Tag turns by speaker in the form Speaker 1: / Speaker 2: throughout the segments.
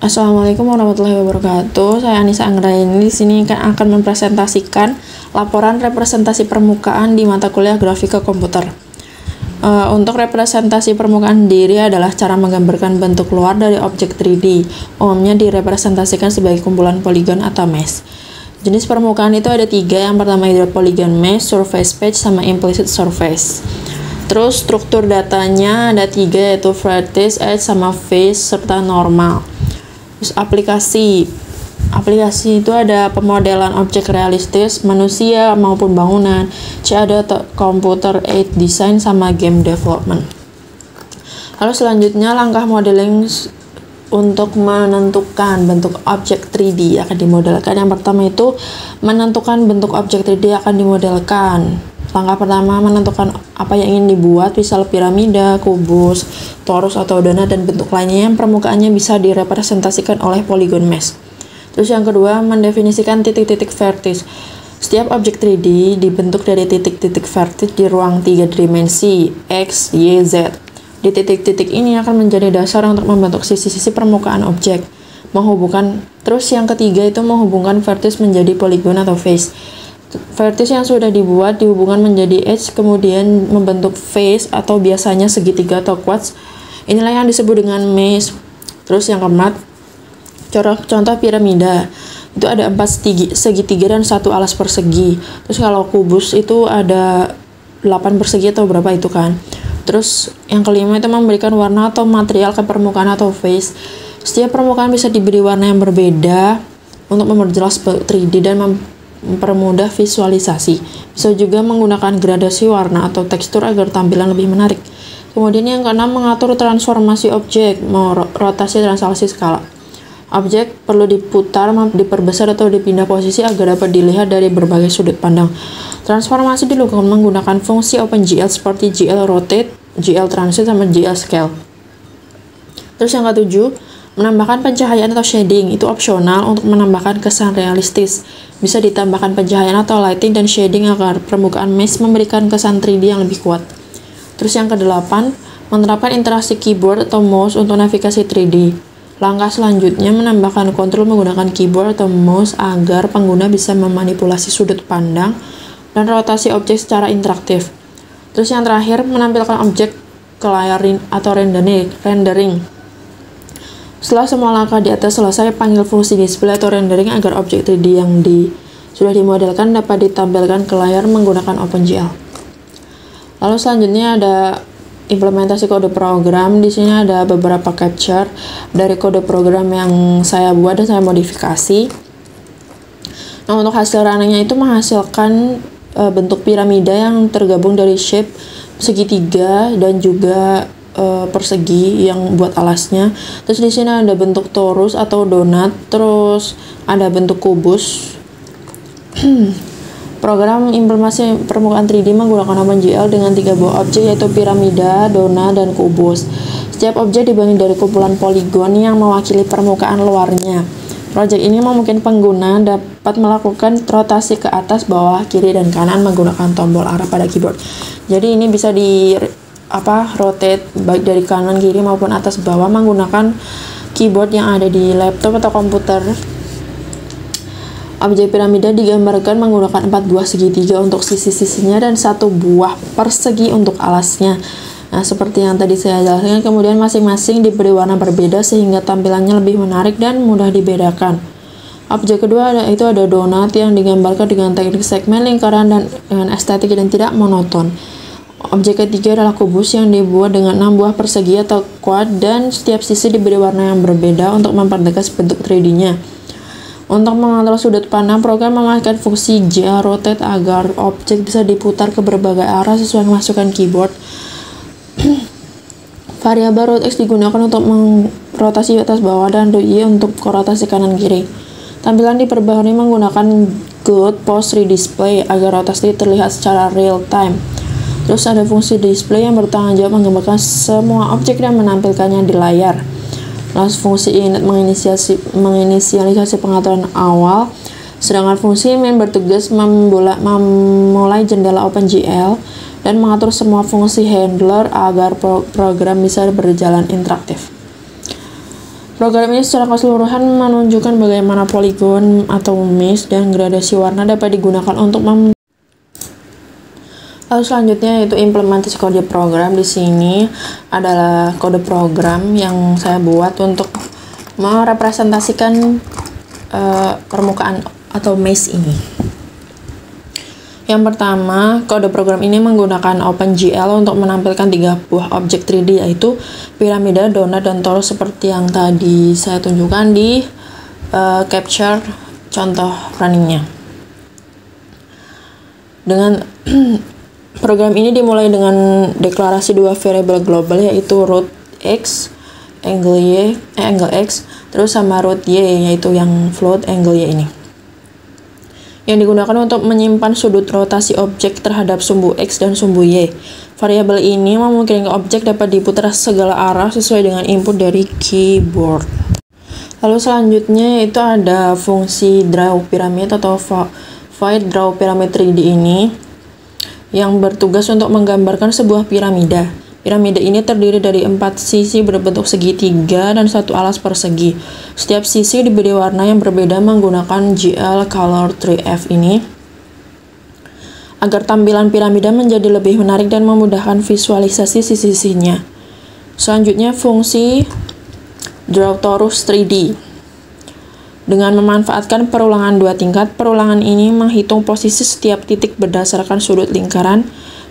Speaker 1: Assalamualaikum warahmatullahi wabarakatuh. Saya Anissa Anggraini. Di sini akan mempresentasikan laporan representasi permukaan di mata kuliah grafika komputer. Untuk representasi permukaan sendiri adalah cara menggambarkan bentuk luar dari objek 3D. Umumnya direpresentasikan sebagai kumpulan poligon atau mesh. Jenis permukaan itu ada 3. Yang pertama hydropolygon mesh, surface patch, sama implicit surface. Terus struktur datanya ada 3, yaitu vertex, edge, sama face, serta normal. Terus aplikasi itu ada pemodelan objek realistis, manusia maupun bangunan, ada computer aided design, sama game development. Lalu selanjutnya langkah modeling untuk menentukan bentuk objek 3D akan dimodelkan. Yang pertama itu menentukan bentuk objek 3D akan dimodelkan. Langkah pertama menentukan apa yang ingin dibuat, misal piramida, kubus, torus, atau donat, dan bentuk lainnya yang permukaannya bisa direpresentasikan oleh poligon mesh. Terus yang kedua, mendefinisikan titik-titik vertex. Setiap objek 3D dibentuk dari titik-titik vertex di ruang 3 dimensi, X, Y, Z. Di titik-titik ini akan menjadi dasar untuk membentuk sisi-sisi permukaan objek. Terus yang ketiga itu menghubungkan vertex menjadi poligon atau face. Vertex yang sudah dibuat dihubungkan menjadi edge, kemudian membentuk face atau biasanya segitiga atau quads. Inilah yang disebut dengan mesh. Terus yang keempat, contoh piramida itu ada 4 segitiga dan 1 alas persegi. Terus kalau kubus itu ada 8 persegi atau berapa itu kan. Terus yang kelima itu memberikan warna atau material ke permukaan atau face. Setiap permukaan bisa diberi warna yang berbeda untuk memperjelas 3D dan mempermudah visualisasi. Bisa juga menggunakan gradasi warna atau tekstur agar tampilan lebih menarik. Kemudian yang keenam, mengatur transformasi objek, rotasi, translasi, skala. Objek perlu diputar, diperbesar, atau dipindah posisi agar dapat dilihat dari berbagai sudut pandang. Transformasi dilakukan menggunakan fungsi OpenGL seperti GL Rotate, GL Translate, sama GL Scale. Terus yang ketujuh, menambahkan pencahayaan atau shading. Itu opsional untuk menambahkan kesan realistis. Bisa ditambahkan pencahayaan atau lighting dan shading agar permukaan mesh memberikan kesan 3D yang lebih kuat. Terus yang kedelapan, menerapkan interaksi keyboard atau mouse untuk navigasi 3D. Langkah selanjutnya menambahkan kontrol menggunakan keyboard atau mouse agar pengguna bisa memanipulasi sudut pandang dan rotasi objek secara interaktif. Terus yang terakhir, menampilkan objek ke layar atau rendering. Setelah semua langkah di atas selesai, panggil fungsi display atau rendering agar objek 3D yang sudah dimodelkan dapat ditampilkan ke layar menggunakan OpenGL. Lalu selanjutnya ada implementasi kode program. Di sini ada beberapa capture dari kode program yang saya buat dan saya modifikasi. Nah, untuk hasil runningnya itu menghasilkan bentuk piramida yang tergabung dari shape segitiga dan juga persegi yang buat alasnya. Terus di sini ada bentuk torus atau donat, terus ada bentuk kubus. Program implementasi permukaan 3D menggunakan OpenGL dengan 3 buah objek, yaitu piramida, donat, dan kubus. Setiap objek dibagi dari kumpulan poligon yang mewakili permukaan luarnya. Project ini memungkinkan pengguna dapat melakukan rotasi ke atas, bawah, kiri, dan kanan menggunakan tombol arah pada keyboard. Jadi ini bisa rotate baik dari kanan, kiri, maupun atas, bawah menggunakan keyboard yang ada di laptop atau komputer. Objek piramida digambarkan menggunakan 4 buah segitiga untuk sisi-sisinya dan 1 buah persegi untuk alasnya. Nah, seperti yang tadi saya jelaskan, kemudian masing-masing diberi warna berbeda sehingga tampilannya lebih menarik dan mudah dibedakan. Objek kedua ada donat yang digambarkan dengan teknik segmen lingkaran dan dengan estetik dan tidak monoton. Objek ketiga adalah kubus yang dibuat dengan 6 buah persegi atau quad dan setiap sisi diberi warna yang berbeda untuk mempertegas bentuk 3D-nya. Untuk mengatur sudut pandang, program memakai fungsi GL Rotate agar objek bisa diputar ke berbagai arah sesuai masukan keyboard. Variabel rotex digunakan untuk merotasi atas bawah dan Y untuk rotasi kanan kiri. Tampilan diperbarui menggunakan Good Post Redisplay agar rotasi terlihat secara real time. Terus ada fungsi display yang bertanggung jawab menggambarkan semua objek dan menampilkannya di layar. Lalu fungsi init menginisialisasi pengaturan awal, sedangkan fungsi main bertugas memulai jendela OpenGL dan mengatur semua fungsi handler agar program bisa berjalan interaktif. Program ini secara keseluruhan menunjukkan bagaimana poligon atau mesh dan gradasi warna dapat digunakan untuk Lalu selanjutnya yaitu implementasi kode program. Di sini adalah kode program yang saya buat untuk merepresentasikan permukaan atau mesh ini. Yang pertama, kode program ini menggunakan OpenGL untuk menampilkan 3 buah objek 3D, yaitu piramida, donat, dan torus seperti yang tadi saya tunjukkan di capture contoh runningnya. Dengan program ini dimulai dengan deklarasi 2 variabel global, yaitu root x, angle x, terus sama root y, yaitu yang float angle y ini, yang digunakan untuk menyimpan sudut rotasi objek terhadap sumbu X dan sumbu Y. Variabel ini memungkinkan objek dapat diputar segala arah sesuai dengan input dari keyboard. Lalu selanjutnya itu ada fungsi draw pyramid atau void draw pyramid 3D ini yang bertugas untuk menggambarkan sebuah piramida. Piramida ini terdiri dari 4 sisi berbentuk segitiga dan 1 alas persegi. Setiap sisi diberi warna yang berbeda menggunakan GL Color 3F ini agar tampilan piramida menjadi lebih menarik dan memudahkan visualisasi sisi-sisinya. Selanjutnya fungsi Draw Torus 3D. Dengan memanfaatkan perulangan 2 tingkat, perulangan ini menghitung posisi setiap titik berdasarkan sudut lingkaran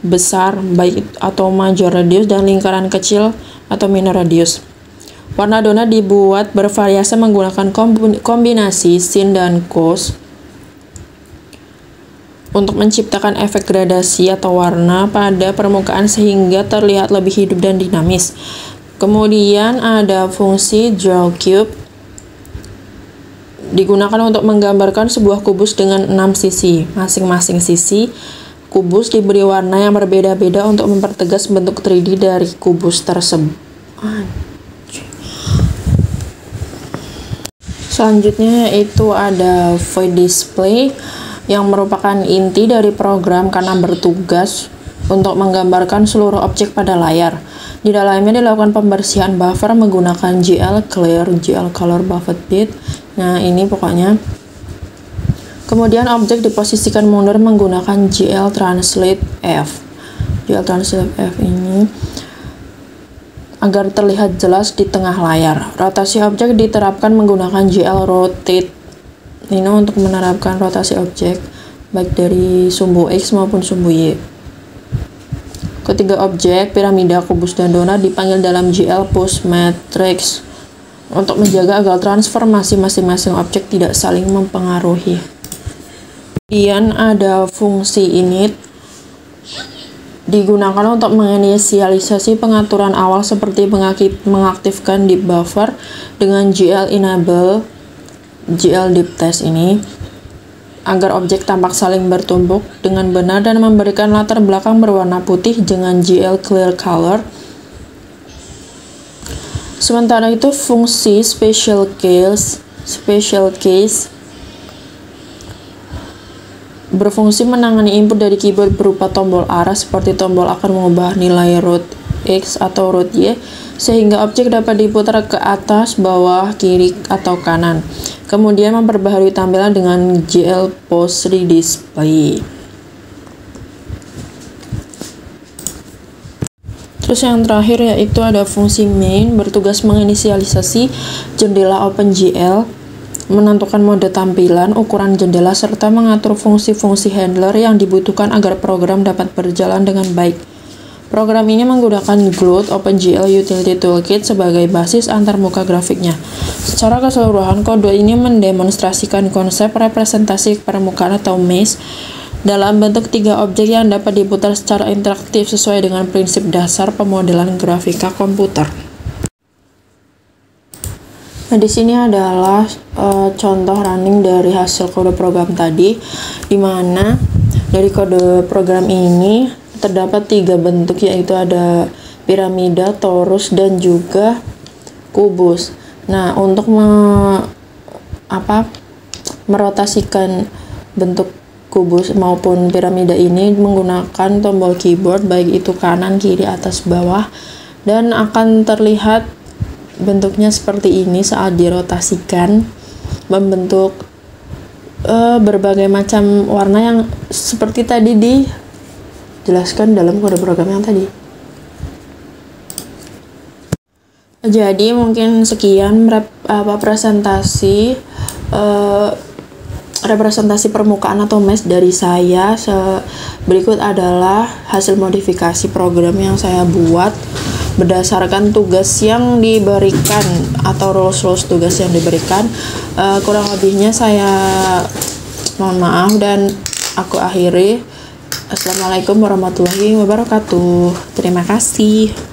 Speaker 1: besar baik atau major radius dan lingkaran kecil atau minor radius. Warna donat dibuat bervariasi menggunakan kombinasi sin dan cos untuk menciptakan efek gradasi atau warna pada permukaan sehingga terlihat lebih hidup dan dinamis. Kemudian ada fungsi draw cube, digunakan untuk menggambarkan sebuah kubus dengan 6 sisi. Masing-masing sisi kubus diberi warna yang berbeda-beda untuk mempertegas bentuk 3D dari kubus tersebut. Selanjutnya itu ada void display yang merupakan inti dari program karena bertugas untuk menggambarkan seluruh objek pada layar. Di dalamnya dilakukan pembersihan buffer menggunakan GL Clear, GL Color Buffer Bit. Nah, ini pokoknya. Kemudian objek diposisikan mundur menggunakan GL Translate F. GL Translate F ini agar terlihat jelas di tengah layar. Rotasi objek diterapkan menggunakan GL Rotate. Ini untuk menerapkan rotasi objek baik dari sumbu X maupun sumbu Y. Ketiga objek, piramida, kubus, dan donat dipanggil dalam GL Push Matrix untuk menjaga agar transformasi masing-masing objek tidak saling mempengaruhi. Kemudian ada fungsi init, digunakan untuk menginisialisasi pengaturan awal seperti mengaktifkan deep buffer dengan GL enable GL deep test ini agar objek tampak saling bertumpuk dengan benar dan memberikan latar belakang berwarna putih dengan GL clear color. Sementara itu fungsi special case berfungsi menangani input dari keyboard berupa tombol arah seperti tombol akan mengubah nilai root X atau root Y sehingga objek dapat diputar ke atas, bawah, kiri, atau kanan. Kemudian memperbaharui tampilan dengan GL Pose Display. Terus yang terakhir yaitu ada fungsi main, bertugas menginisialisasi jendela OpenGL, menentukan mode tampilan, ukuran jendela, serta mengatur fungsi-fungsi handler yang dibutuhkan agar program dapat berjalan dengan baik. Program ini menggunakan GLUT OpenGL Utility Toolkit sebagai basis antarmuka grafiknya. Secara keseluruhan, kode ini mendemonstrasikan konsep representasi permukaan atau mesh dalam bentuk 3 objek yang dapat diputar secara interaktif sesuai dengan prinsip dasar pemodelan grafika komputer. Nah, di sini adalah contoh running dari hasil kode program tadi, di mana dari kode program ini terdapat 3 bentuk, yaitu ada piramida, torus, dan juga kubus. Nah, untuk merotasikan bentuk kubus maupun piramida ini menggunakan tombol keyboard, baik itu kanan, kiri, atas, bawah, dan akan terlihat bentuknya seperti ini saat dirotasikan, membentuk berbagai macam warna yang seperti tadi dijelaskan dalam kode program yang tadi. Jadi mungkin sekian presentasi representasi permukaan atau mesh dari saya. Berikut adalah hasil modifikasi program yang saya buat berdasarkan tugas yang diberikan atau rules tugas yang diberikan. Kurang lebihnya saya mohon maaf dan aku akhiri. Assalamualaikum warahmatullahi wabarakatuh. Terima kasih.